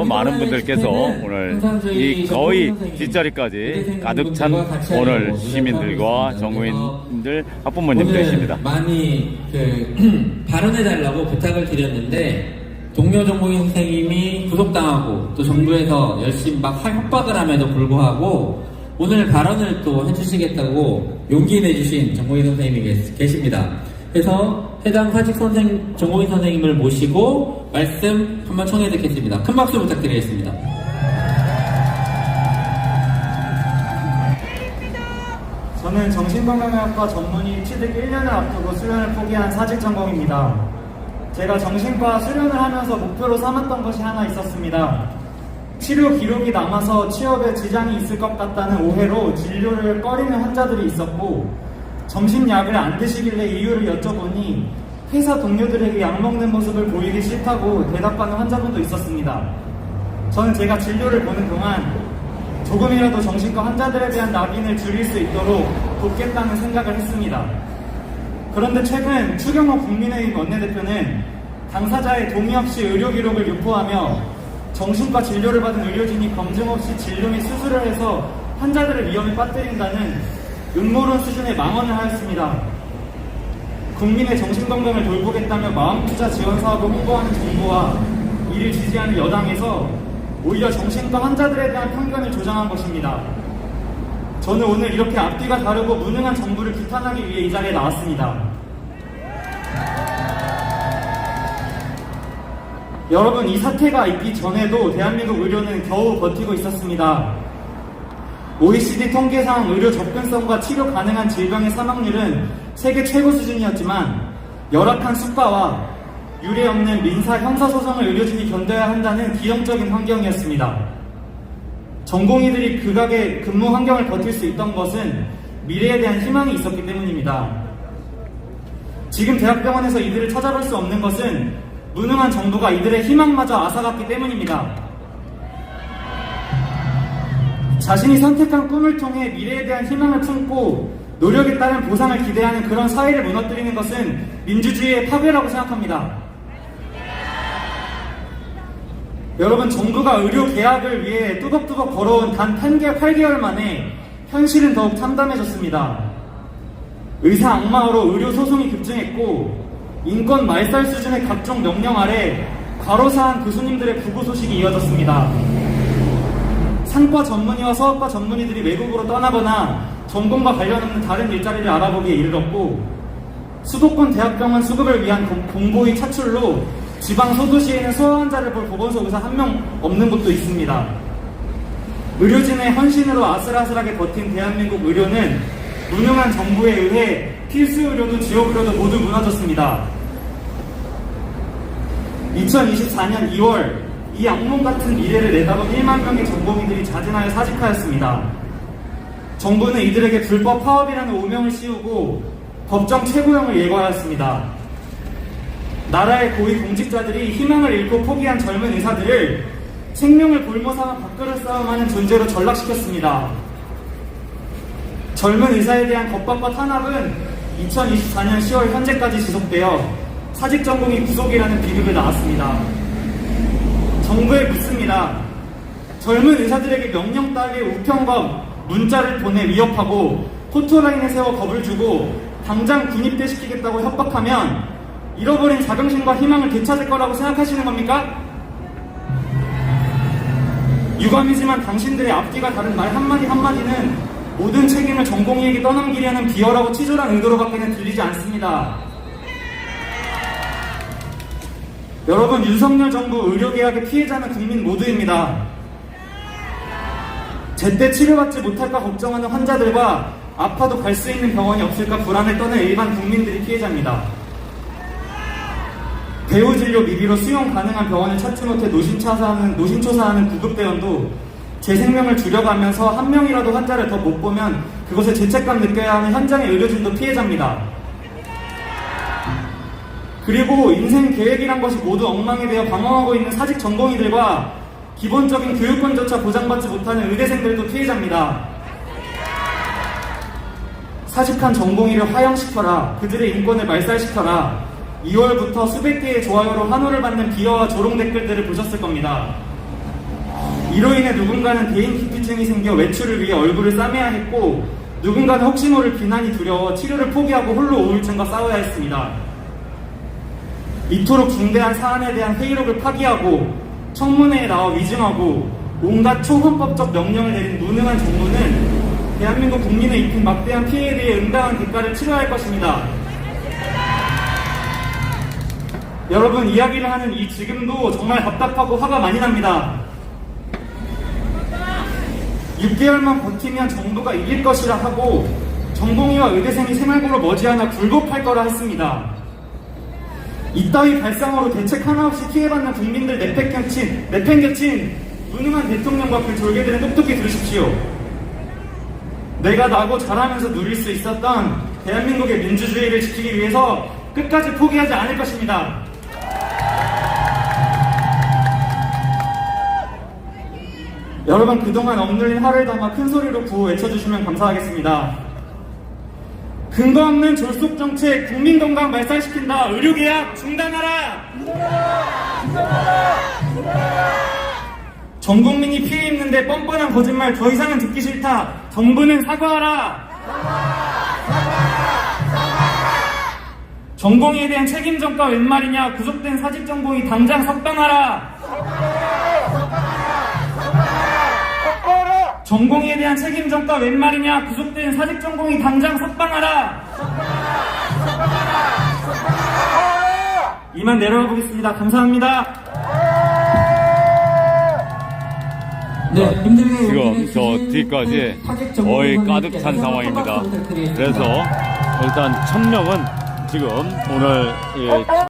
많은 분들께서 오늘 이 거의 뒷자리까지 가득 찬 오늘 시민들과 전국민들 학부모님 되십니다. 많이 발언해달라고 부탁을 드렸는데 동료 전공의 선생님이 구속당하고 또 정부에서 열심히 막 협박을 함에도 불구하고 오늘 발언을 또 해주시겠다고 용기 내주신 전공의 선생님이 계십니다. 그래서 해당 사직 전공의 선생님을 모시고 말씀 한번 청해 듣겠습니다. 큰 박수 부탁드리겠습니다. 저는 정신건강의학과 전문의 취득 1년을 앞두고 수련을 포기한 사직 전공입니다. 제가 정신과 수련을 하면서 목표로 삼았던 것이 하나 있었습니다. 치료 기록이 남아서 취업에 지장이 있을 것 같다는 오해로 진료를 꺼리는 환자들이 있었고, 점심약을 안 드시길래 이유를 여쭤보니 회사 동료들에게 약 먹는 모습을 보이기 싫다고 대답하는 환자분도 있었습니다. 저는 제가 진료를 보는 동안 조금이라도 정신과 환자들에 대한 낙인을 줄일 수 있도록 돕겠다는 생각을 했습니다. 그런데 최근 추경호 국민의힘 원내대표는 당사자의 동의 없이 의료 기록을 유포하며 정신과 진료를 받은 의료진이 검증 없이 진료 및 수술을 해서 환자들을 위험에 빠뜨린다는 음모론 수준의 망언을 하였습니다. 국민의 정신건강을 돌보겠다며 마음투자 지원 사업을 홍보하는 정부와 이를 지지하는 여당에서 오히려 정신과 환자들에 대한 편견을 조장한 것입니다. 저는 오늘 이렇게 앞뒤가 다르고 무능한 정부를 비판하기 위해 이 자리에 나왔습니다. 여러분, 이 사태가 있기 전에도 대한민국 의료는 겨우 버티고 있었습니다. OECD 통계상 의료 접근성과 치료 가능한 질병의 사망률은 세계 최고 수준이었지만 열악한 수가와 유례 없는 민사 형사소송을 의료진이 견뎌야 한다는 기형적인 환경이었습니다. 전공의들이 극악의 근무 환경을 버틸 수 있던 것은 미래에 대한 희망이 있었기 때문입니다. 지금 대학병원에서 이들을 찾아볼 수 없는 것은 무능한 정부가 이들의 희망마저 앗아갔기 때문입니다. 자신이 선택한 꿈을 통해 미래에 대한 희망을 품고 노력에 따른 보상을 기대하는 그런 사회를 무너뜨리는 것은 민주주의의 파괴라고 생각합니다. 여러분, 정부가 의료 개혁을 위해 뚜벅뚜벅 걸어온 단 8개월 만에 현실은 더욱 참담해졌습니다. 의사 악마로 의료 소송이 급증했고 인권 말살 수준의 각종 명령 아래 과로사한 교수님들의 부고 소식이 이어졌습니다. 상과 전문의와 서학과 전문의들이 외국으로 떠나거나 전공과 관련 없는 다른 일자리를 알아보기에 이르렀고, 수도권 대학병원 수급을 위한 공보의 차출로 지방 소도시에는 소아 환자를 볼 보건소 의사 한 명 없는 곳도 있습니다. 의료진의 헌신으로 아슬아슬하게 버틴 대한민국 의료는 무능한 정부에 의해 필수 의료도 지역 의료도 모두 무너졌습니다. 2024년 2월 이 악몽 같은 미래를 내다본 1만 명의 전공의들이 자진하여 사직하였습니다. 정부는 이들에게 불법 파업이라는 오명을 씌우고 법정 최고형을 예고하였습니다. 나라의 고위 공직자들이 희망을 잃고 포기한 젊은 의사들을 생명을 볼모 삼아 밥그릇 싸움하는 존재로 전락시켰습니다. 젊은 의사에 대한 겁박과 탄압은 2024년 10월 현재까지 지속되어 사직 전공이 구속이라는 비극을 낳았습니다. 정부에 묻습니다. 젊은 의사들에게 명령 따위의 우편과 문자를 보내 위협하고 포토라인에 세워 겁을 주고 당장 군입대 시키겠다고 협박하면 잃어버린 자긍심과 희망을 되찾을 거라고 생각하시는 겁니까? 유감이지만 당신들의 앞뒤가 다른 말 한마디 한마디는 모든 책임을 전공의에게 떠넘기려는 비열하고 치졸한 의도로밖에는 들리지 않습니다. 여러분, 윤석열 정부 의료개혁의 피해자는 국민 모두입니다. 제때 치료받지 못할까 걱정하는 환자들과 아파도 갈 수 있는 병원이 없을까 불안을 떠는 일반 국민들이 피해자입니다. 배우진료 미비로 수용 가능한 병원을 찾지 못해 노심초사하는 구급대원도 제 생명을 줄여가면서 한 명이라도 환자를 더 못 보면 그것에 죄책감 느껴야 하는 현장의 의료진도 피해자입니다. 그리고 인생 계획이란 것이 모두 엉망이 되어 방황하고 있는 사직 전공의들과 기본적인 교육권조차 보장받지 못하는 의대생들도 피해자입니다. 사직한 전공의를 화형시켜라. 그들의 인권을 말살시켜라. 2월부터 수백 개의 좋아요로 환호를 받는 비어와 조롱 댓글들을 보셨을 겁니다. 이로 인해 누군가는 대인 기피증이 생겨 외출을 위해 얼굴을 싸매야 했고, 누군가는 혹시 모를 비난이 두려워 치료를 포기하고 홀로 우울증과 싸워야 했습니다. 이토록 중대한 사안에 대한 회의록을 파기하고 청문회에 나와 위증하고 온갖 초헌법적 명령을 내린 무능한 정부는 대한민국 국민을 입힌 막대한 피해에 대해 응당한 대가를 치러야 할 것입니다. 여러분, 이야기를 하는 이 지금도 정말 답답하고 화가 많이 납니다. 6개월만 버티면 정부가 이길 것이라 하고 전공의와 의대생이 새말고로 머지않아 굴복할 거라 했습니다. 이따위 발상으로 대책 하나 없이 피해받는 국민들 내팽개친 무능한 대통령과 그 졸개들은 똑똑히 들으십시오. 내가 나고 자라면서 누릴 수 있었던 대한민국의 민주주의를 지키기 위해서 끝까지 포기하지 않을 것입니다. 여러분, 그동안 억눌린 화를 담아 큰 소리로 구호 외쳐주시면 감사하겠습니다. 근거 없는 졸속 정책, 국민 건강 말살시킨다. 의료계약 중단하라. 전 국민이 피해 입는데 뻔뻔한 거짓말 더 이상은 듣기 싫다. 정부는 사과하라. 전공의에 대한 책임 전가 웬 말이냐. 구속된 사직 전공의 당장 석방하라. 전공의에 대한 책임 전가 웬 말이냐. 구속된 사직 전공의 당장 석방하라. 이만 내려가 보겠습니다. 감사합니다. 네, 힘들게 지금 저 뒤까지 거의 가득 찬 상황입니다. 그래서 일단 1000명은 지금 오늘